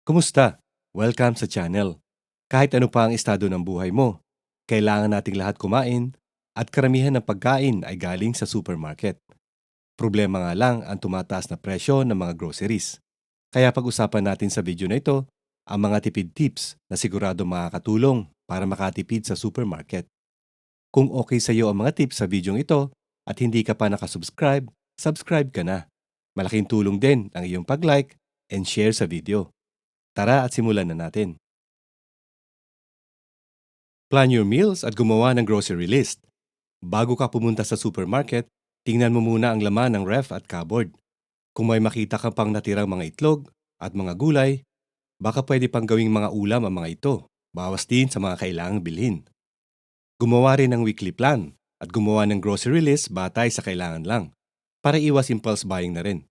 Kumusta? Welcome sa channel. Kahit ano pa ang estado ng buhay mo, kailangan nating lahat kumain at karamihan ng pagkain ay galing sa supermarket. Problema nga lang ang tumataas na presyo ng mga groceries. Kaya pag-usapan natin sa video na ito ang mga tipid tips na sigurado makakatulong para makatipid sa supermarket. Kung okay sa iyo ang mga tips sa video ito at hindi ka pa nakasubscribe, subscribe ka na. Malaking tulong din ang iyong pag-like and share sa video. Tara at simulan na natin. Plan your meals at gumawa ng grocery list. Bago ka pumunta sa supermarket, tingnan mo muna ang laman ng ref at cupboard. Kung may makita ka pang natirang mga itlog at mga gulay, baka pwede pang gawing mga ulam ang mga ito. Bawas din sa mga kailangang bilhin. Gumawa rin ng weekly plan at gumawa ng grocery list batay sa kailangan lang para iwas impulse buying na rin.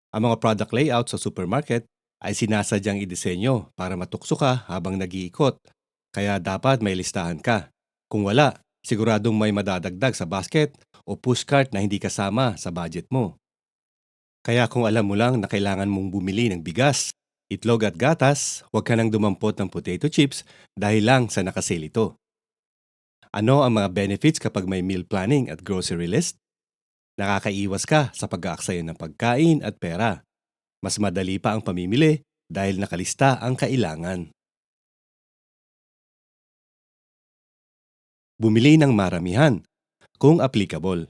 Ang mga product layout sa supermarket ay sinasadyang idisenyo para matukso ka habang nag-iikot. Kaya dapat may listahan ka. Kung wala, siguradong may madadagdag sa basket o pushcart na hindi kasama sa budget mo. Kaya kung alam mo lang na kailangan mong bumili ng bigas, itlog at gatas, huwag ka nang dumampot ng potato chips dahil lang sa nakasale ito. Ano ang mga benefits kapag may meal planning at grocery list? Nakakaiwas ka sa pag-aaksaya ng pagkain at pera. Mas madali pa ang pamimili dahil nakalista ang kailangan. Bumili ng maramihan, kung applicable.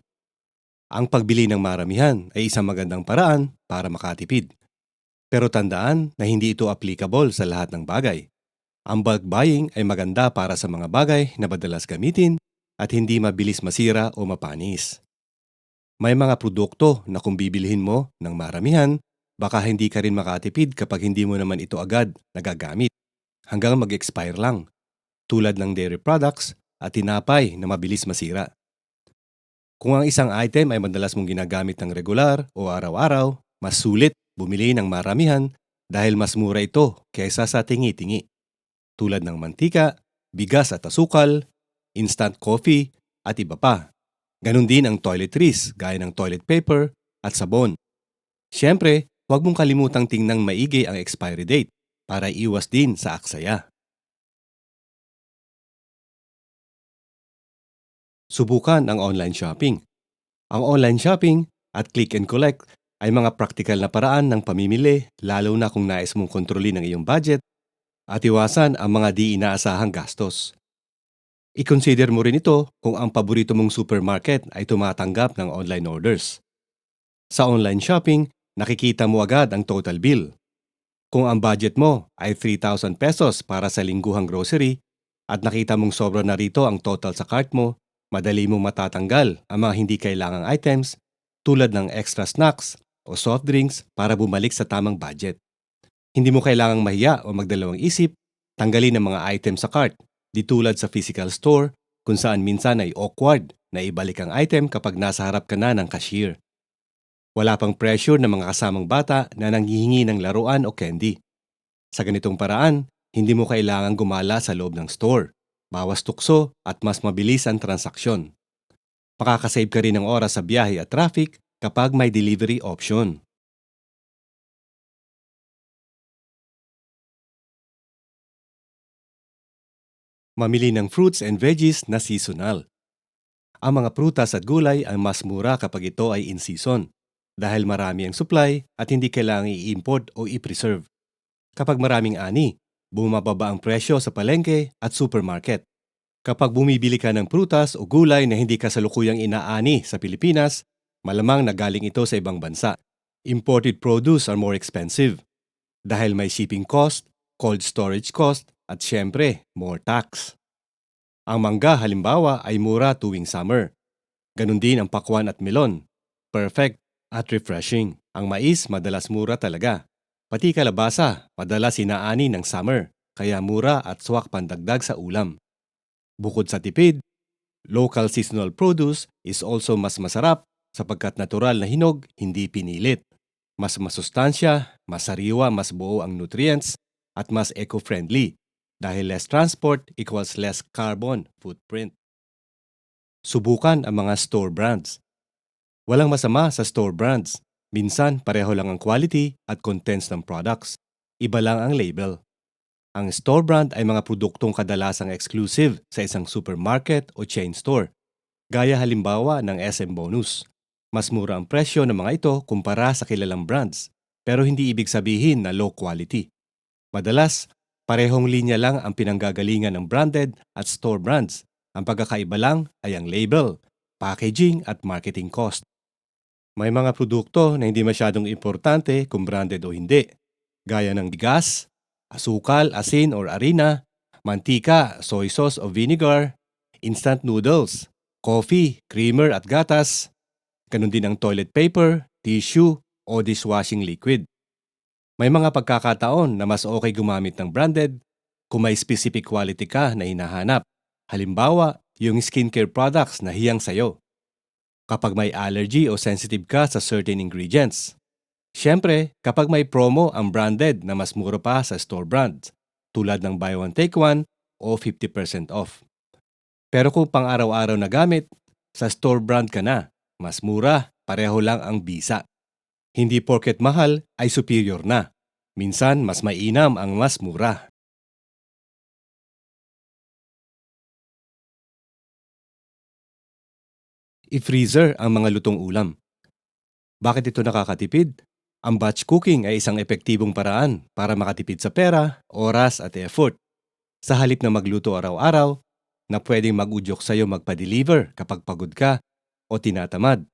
Ang pagbili ng maramihan ay isang magandang paraan para makatipid. Pero tandaan na hindi ito applicable sa lahat ng bagay. Ang bulk buying ay maganda para sa mga bagay na madalas gamitin at hindi mabilis masira o mapanis. May mga produkto na kung bibilihin mo ng maramihan, baka hindi ka rin makatipid kapag hindi mo naman ito agad nagagamit hanggang mag-expire lang, tulad ng dairy products at tinapay na mabilis masira. Kung ang isang item ay madalas mong ginagamit ng regular o araw-araw, mas sulit bumili ng maramihan dahil mas mura ito kaysa sa tingi-tingi, tulad ng mantika, bigas at asukal, instant coffee at iba pa. Ganon din ang toiletries gaya ng toilet paper at sabon. Siyempre, huwag mong kalimutang tingnang maigi ang expiry date para iwas din sa aksaya. Subukan ang online shopping. Ang online shopping at click and collect ay mga praktikal na paraan ng pamimili lalo na kung nais mong kontrolin ang iyong budget at iwasan ang mga di inaasahang gastos. I-consider mo rin ito kung ang paborito mong supermarket ay tumatanggap ng online orders. Sa online shopping, nakikita mo agad ang total bill. Kung ang budget mo ay 3,000 pesos para sa lingguhang grocery at nakita mong sobra na rito ang total sa cart mo, madali mong matatanggal ang mga hindi kailangang items tulad ng extra snacks o soft drinks para bumalik sa tamang budget. Hindi mo kailangang mahiya o magdalawang isip, tanggalin ang mga items sa cart, di tulad sa physical store kung saan minsan ay awkward na ibalik ang item kapag nasa harap ka na ng cashier. Wala pang pressure ng mga kasamang bata na nanghihingi ng laruan o candy. Sa ganitong paraan, hindi mo kailangang gumala sa loob ng store. Bawas tukso at mas mabilis ang transaksyon. Makakasave ka rin ng oras sa biyahe at traffic kapag may delivery option. Mamili ng fruits and veggies na seasonal. Ang mga prutas at gulay ay mas mura kapag ito ay in season dahil marami ang supply at hindi kailangang i-import o i-preserve. Kapag maraming ani, bumababa ang presyo sa palengke at supermarket. Kapag bumibili ka ng prutas o gulay na hindi kasalukuyang inaani sa Pilipinas, malamang na galing ito sa ibang bansa. Imported produce are more expensive dahil may shipping cost, cold storage cost, at syempre, more tax. Ang mangga halimbawa ay mura tuwing summer. Ganon din ang pakwan at melon. Perfect at refreshing. Ang mais madalas mura talaga. Pati kalabasa, madalas inaani ng summer, kaya mura at swak pandagdag sa ulam. Bukod sa tipid, local seasonal produce is also mas masarap sapagkat natural na hinog, hindi pinilit. Mas masustansya, mas sariwa, mas buo ang nutrients, at mas eco-friendly dahil less transport equals less carbon footprint. Subukan ang mga store brands. Walang masama sa store brands. Minsan pareho lang ang quality at contents ng products. iba lang ang label. Ang store brand ay mga produktong kadalasang exclusive sa isang supermarket o chain store, gaya halimbawa ng SM Bonus. Mas mura ang presyo ng mga ito kumpara sa kilalang brands, pero hindi ibig sabihin na low quality. Madalas, parehong linya lang ang pinanggagalingan ng branded at store brands. Ang pagkakaiba lang ay ang label, packaging at marketing cost. May mga produkto na hindi masyadong importante kung branded o hindi, gaya ng bigas, asukal, asin or harina, mantika, soy sauce o vinegar, instant noodles, coffee, creamer at gatas, ganun din ang toilet paper, tissue o dishwashing liquid. May mga pagkakataon na mas okay gumamit ng branded kung may specific quality ka na hinahanap. Halimbawa, yung skincare products na hiyang sayo. Kapag may allergy o sensitive ka sa certain ingredients. Siyempre, kapag may promo ang branded na mas mura pa sa store brand, tulad ng buy one take one o 50% off. Pero kung pang-araw-araw na gamit, sa store brand ka na, mas mura, pareho lang ang bisa. Hindi porket mahal ay superior na. Minsan, mas mainam ang mas mura. I-freezer ang mga lutong ulam. Bakit ito nakakatipid? Ang batch cooking ay isang epektibong paraan para makatipid sa pera, oras at effort. Sa halip na magluto araw-araw, na pwedeng mag-udyok sa'yo magpa-deliver kapag pagod ka o tinatamad.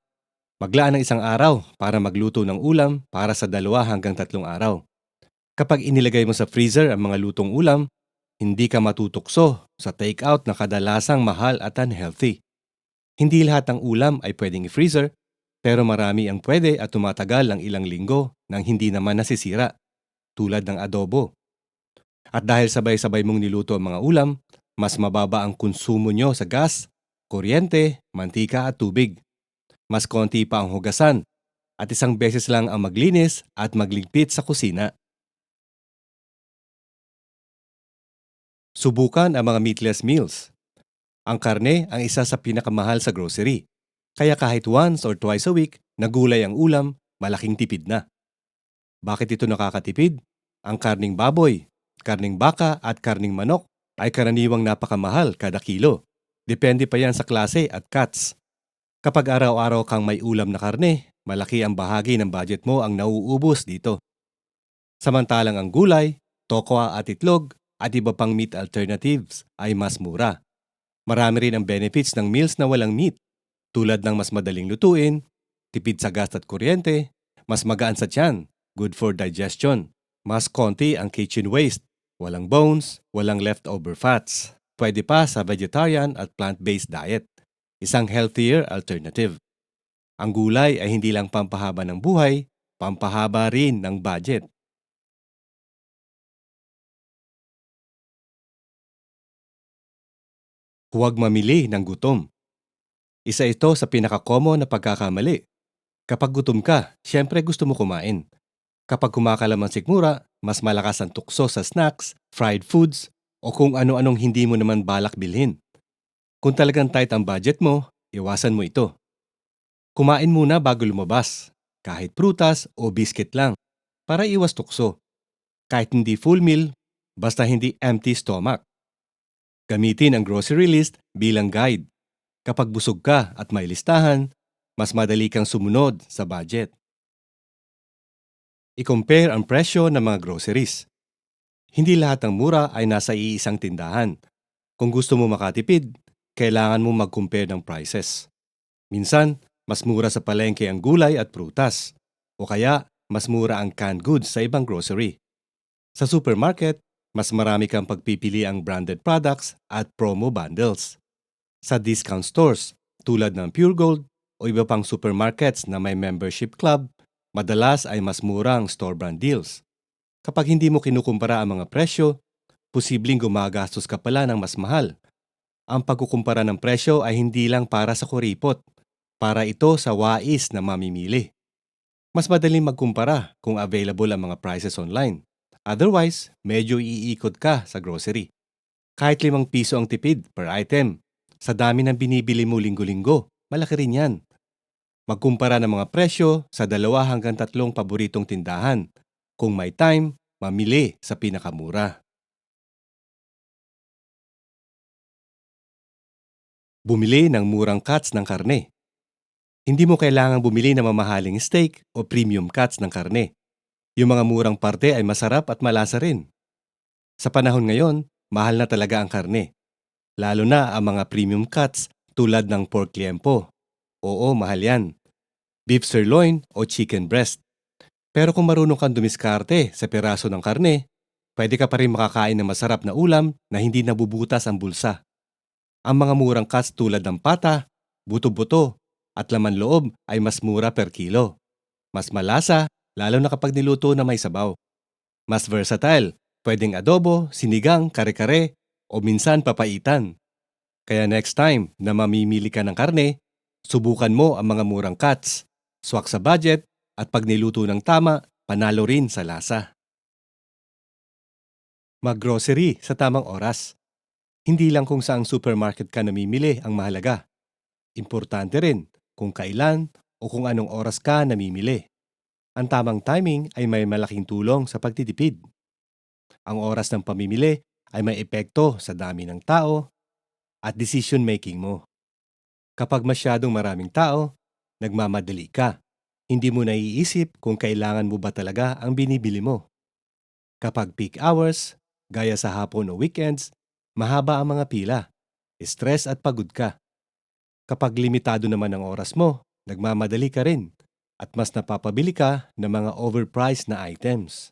Maglaan ng isang araw para magluto ng ulam para sa 2 hanggang 3 araw. Kapag inilagay mo sa freezer ang mga lutong ulam, hindi ka matutukso sa take-out na kadalasang mahal at unhealthy. Hindi lahat ng ulam ay pwedeng i-freezer, pero marami ang pwede at tumatagal ng ilang linggo nang hindi naman nasisira, tulad ng adobo. At dahil sabay-sabay mong niluto ang mga ulam, mas mababa ang konsumo nyo sa gas, kuryente, mantika at tubig. Mas konti pa ang hugasan at isang beses lang ang maglinis at magligpit sa kusina. Subukan ang mga meatless meals. Ang karne ang isa sa pinakamahal sa grocery. Kaya kahit once or twice a week na gulay ang ulam, malaking tipid na. Bakit ito nakakatipid? Ang karning baboy, karning baka at karning manok ay karaniwang napakamahal kada kilo. Depende pa yan sa klase at cuts. Kapag araw-araw kang may ulam na karne, malaki ang bahagi ng budget mo ang nauubos dito. Samantalang ang gulay, tokwa at itlog at iba pang meat alternatives ay mas mura. Marami rin ang benefits ng meals na walang meat, tulad ng mas madaling lutuin, tipid sa gas at kuryente, mas magaan sa tiyan, good for digestion, mas konti ang kitchen waste, walang bones, walang leftover fats. Pwede pa sa vegetarian at plant-based diet, isang healthier alternative. Ang gulay ay hindi lang pampahaba ng buhay, pampahaba rin ng budget. Huwag mamili ng gutom. Isa ito sa pinaka-common na pagkakamali. Kapag gutom ka, syempre gusto mo kumain. Kapag kumakalamansi mura, mas malakas ang tukso sa snacks, fried foods, o kung ano-anong hindi mo naman balak bilhin. Kung talagang tight ang budget mo, iwasan mo ito. Kumain muna bago lumabas, kahit prutas o biscuit lang, para iwas tukso. Kahit hindi full meal, basta hindi empty stomach. Gamitin ang grocery list bilang guide. Kapag busog ka at may listahan, mas madali kang sumunod sa budget. I-compare ang presyo ng mga groceries. Hindi lahat ng mura ay nasa iisang tindahan. Kung gusto mo makatipid, kailangan mo mag-compare ng prices. Minsan, mas mura sa palengke ang gulay at prutas. O kaya, mas mura ang canned goods sa ibang grocery. Sa supermarket, mas marami kang pagpipili ang branded products at promo bundles. Sa discount stores, tulad ng Pure Gold o iba pang supermarkets na may membership club, madalas ay mas mura ang store brand deals. Kapag hindi mo kinukumpara ang mga presyo, posibleng gumagastos ka pala ng mas mahal. Ang pagkukumpara ng presyo ay hindi lang para sa kuripot, para ito sa wais na mamimili. Mas madaling magkumpara kung available ang mga prices online. Otherwise, medyo iikot ka sa grocery. Kahit ₱5 ang tipid per item, sa dami ng binibili mo linggo-linggo, malaki rin yan. Magkumpara ng mga presyo sa 2 hanggang 3 paboritong tindahan. Kung may time, mamili sa pinakamura. Bumili ng murang cuts ng karne. Hindi mo kailangang bumili ng mamahaling steak o premium cuts ng karne. Yung mga murang parte ay masarap at malasa rin. Sa panahon ngayon, mahal na talaga ang karne. Lalo na ang mga premium cuts tulad ng pork liempo. Oo, mahal yan. Beef sirloin o chicken breast. Pero kung marunong kang dumiskarte sa piraso ng karne, pwede ka pa rin makakain ng masarap na ulam na hindi nabubutas ang bulsa. Ang mga murang cuts tulad ng pata, buto-buto, at laman loob ay mas mura per kilo. Mas malasa, lalo na kapag niluto na may sabaw. Mas versatile, pwedeng adobo, sinigang, kare-kare, o minsan papaitan. Kaya next time na mamimili ka ng karne, subukan mo ang mga murang cuts, swak sa budget, at pag niluto ng tama, panalo rin sa lasa. Mag-grocery sa tamang oras. Hindi lang kung saang supermarket ka namimili ang mahalaga. Importante rin kung kailan o kung anong oras ka namimili. Ang tamang timing ay may malaking tulong sa pagtitipid. Ang oras ng pamimili ay may epekto sa dami ng tao at decision making mo. Kapag masyadong maraming tao, nagmamadali ka. Hindi mo naiisip kung kailangan mo ba talaga ang binibili mo. Kapag peak hours, gaya sa hapon o weekends, mahaba ang mga pila, stress at pagod ka. Kapag limitado naman ang oras mo, nagmamadali ka rin at mas napapabili ka ng mga overpriced na items.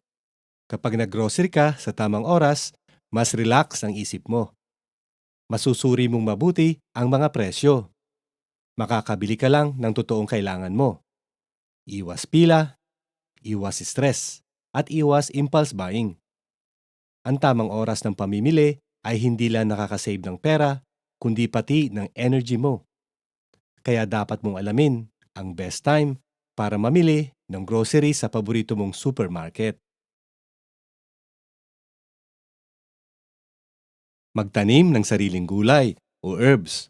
Kapag naggrocery ka sa tamang oras, mas relax ang isip mo. Masusuri mong mabuti ang mga presyo. Makakabili ka lang ng totoong kailangan mo. Iwas pila, iwas stress, at iwas impulse buying. Ang tamang oras ng pamimili ay hindi lang nakakasave ng pera, kundi pati ng energy mo. Kaya dapat mong alamin ang best time para mamili ng groceries sa paborito mong supermarket. Magtanim ng sariling gulay o herbs.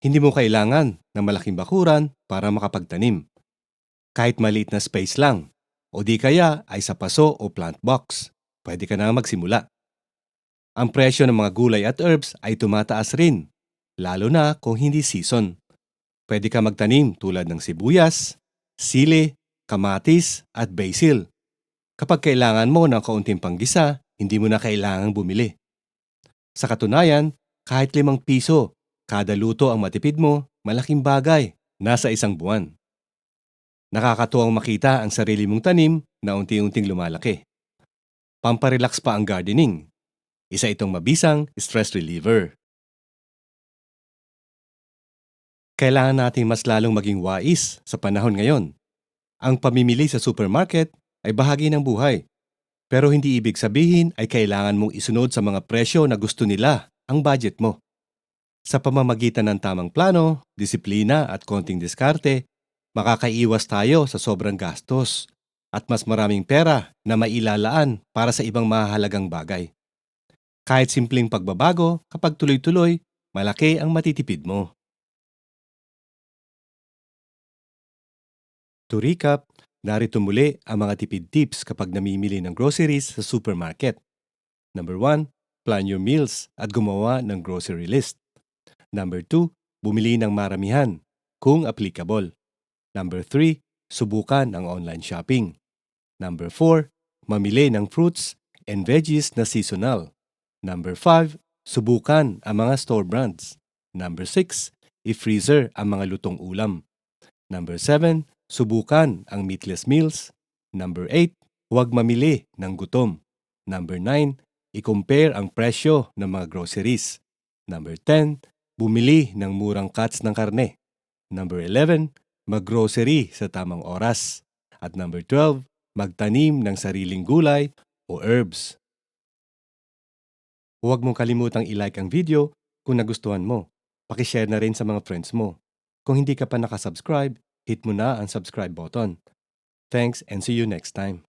Hindi mo kailangan ng malaking bakuran para makapagtanim. Kahit maliit na space lang, o di kaya ay sa paso o plant box, pwede ka na magsimula. Ang presyo ng mga gulay at herbs ay tumataas rin, lalo na kung hindi season. Pwede ka magtanim tulad ng sibuyas, sili, kamatis at basil. Kapag kailangan mo ng kaunting panggisa, hindi mo na kailangang bumili. Sa katunayan, kahit ₱5 kada luto ang matipid mo, malaking bagay, nasa isang buwan. Nakakatuwang makita ang sarili mong tanim na unti-unting lumalaki. Pamparelax pa ang gardening. Isa itong mabisang stress reliever. Kailangan nating mas lalong maging wais sa panahon ngayon. Ang pamimili sa supermarket ay bahagi ng buhay. Pero hindi ibig sabihin ay kailangan mong isunod sa mga presyo na gusto nila ang budget mo. Sa pamamagitan ng tamang plano, disiplina at konting diskarte, makakaiwas tayo sa sobrang gastos at mas maraming pera na mailalaan para sa ibang mahalagang bagay. Kahit simpleng pagbabago, kapag tuloy-tuloy, malaki ang matitipid mo. To recap, narito muli ang mga tipid tips kapag namimili ng groceries sa supermarket. Number 1, plan your meals at gumawa ng grocery list. Number 2, bumili ng maramihan, kung applicable. Number 3, subukan ang online shopping. Number 4, mamili ng fruits and veggies na seasonal. Number 5, subukan ang mga store brands. Number 6, i-freezer ang mga lutong ulam. Number 7, subukan ang meatless meals. Number 8, huwag mamili ng gutom. Number 9, i-compare ang presyo ng mga groceries. Number 10, bumili ng murang cuts ng karne. Number 11, mag-grocery sa tamang oras. At number 12, magtanim ng sariling gulay o herbs. Huwag mong kalimutang i-like ang video kung nagustuhan mo. Pakishare na rin sa mga friends mo. Kung hindi ka pa nakasubscribe, hit mo na ang subscribe button. Thanks and see you next time.